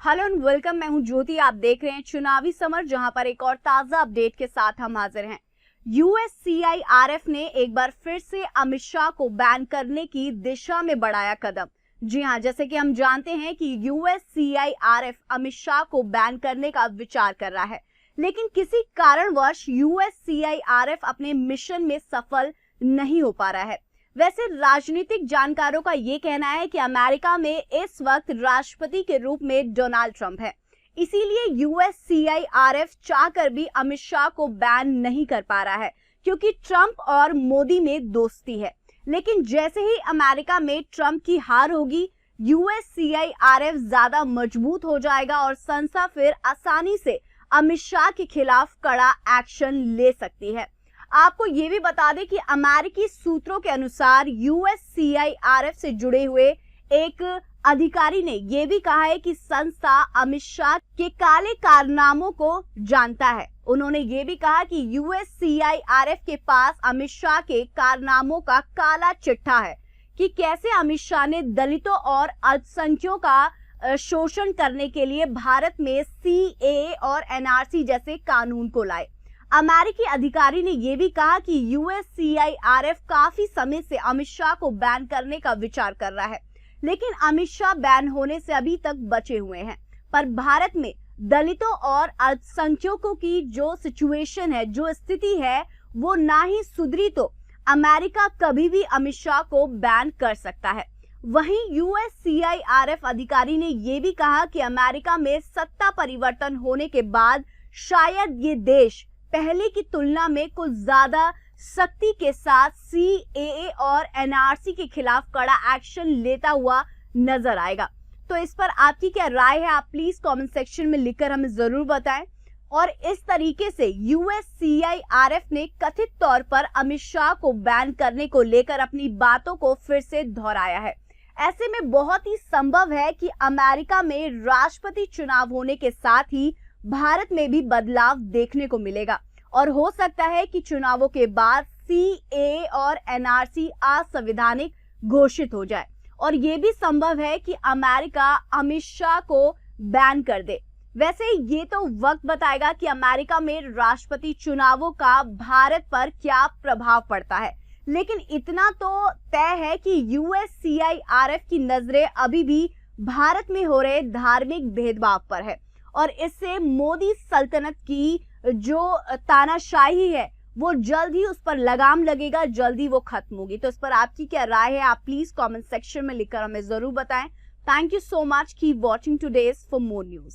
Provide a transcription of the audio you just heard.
Hello and welcome. मैं हूं ज्योति। आप देख रहे हैं चुनावी समर, जहां पर एक और ताजा अपडेट के साथ हम हाजिर हैं। यूएससीआईआरएफ ने एक बार फिर से अमित शाह को बैन करने की दिशा में बढ़ाया कदम। जी हां, जैसे कि हम जानते हैं कि यूएससीआईआरएफ अमित शाह को बैन करने का विचार कर रहा है, लेकिन किसी कारणवश यूएससीआईआरएफ अपने मिशन में सफल नहीं हो पा रहा है। वैसे राजनीतिक जानकारों का ये कहना है कि अमेरिका में इस वक्त राष्ट्रपति के रूप में डोनाल्ड ट्रंप है, इसीलिए यूएससीआईआरएफ चाहकर भी अमित शाह को बैन नहीं कर पा रहा है, क्योंकि ट्रंप और मोदी में दोस्ती है। लेकिन जैसे ही अमेरिका में ट्रंप की हार होगी, यूएससीआईआरएफ ज्यादा मजबूत हो जाएगा और संसद फिर आसानी से अमित शाह के खिलाफ कड़ा एक्शन ले सकती है। आपको ये भी बता दें कि अमेरिकी सूत्रों के अनुसार यूएससीआईआरएफ से जुड़े हुए एक अधिकारी ने यह भी कहा है कि संस्था अमित शाह के काले कारनामों को जानता है। उन्होंने ये भी कहा कि यूएससीआईआरएफ के पास अमित शाह के कारनामों का काला चिट्ठा है कि कैसे अमित शाह ने दलितों और अल्पसंख्यकों का शोषण करने के लिए भारत में सीएए और एनआरसी जैसे कानून को लाए। अमेरिकी अधिकारी ने यह भी कहा कि यूएससीआईआरएफ काफी समय से अमित शाह को बैन करने का विचार कर रहा है, लेकिन अमित शाह बैन होने से अभी तक बचे हुए हैं। पर भारत में दलितों और अल्पसंख्यकों की जो सिचुएशन है, जो स्थिति है, वो ना ही सुधरी तो अमेरिका कभी भी अमित शाह को बैन कर सकता है। वहीं यूएससीआईआरएफ अधिकारी ने यह भी कहा कि अमेरिका में सत्ता परिवर्तन होने के बाद शायद ये देश पहले की तुलना में कुछ ज्यादा सख्ती के साथ सीएए और एनआरसी के खिलाफ कड़ा एक्शन लेता हुआ नजर आएगा। तो इस पर आपकी क्या राय है, आप प्लीज कमेंट सेक्शन में लिखकर हमें जरूर बताएं। और इस तरीके से यूएससीआईआरएफ ने कथित तौर पर अमित शाह को बैन करने को लेकर अपनी बातों को फिर से दोहराया है। ऐसे में बहुत ही संभव है कि अमेरिका में राष्ट्रपति चुनाव होने के साथ ही भारत में भी बदलाव देखने को मिलेगा और हो सकता है कि चुनावों के बाद सीएए और एनआरसी असंवैधानिक घोषित हो जाए और ये भी संभव है कि अमेरिका अमित शाह को बैन कर दे। वैसे ये तो वक्त बताएगा कि अमेरिका में राष्ट्रपति चुनावों का भारत पर क्या प्रभाव पड़ता है, लेकिन इतना तो तय है कि यूएससीआईआरएफ की नजरें अभी भी भारत में हो रहे धार्मिक भेदभाव पर है और इससे मोदी सल्तनत की जो तानाशाही है वो जल्द ही उस पर लगाम लगेगा, जल्द ही वो खत्म होगी। तो इस पर आपकी क्या राय है, आप प्लीज कमेंट सेक्शन में लिखकर हमें जरूर बताएं। Thank you so much. Keep watching today's for more news.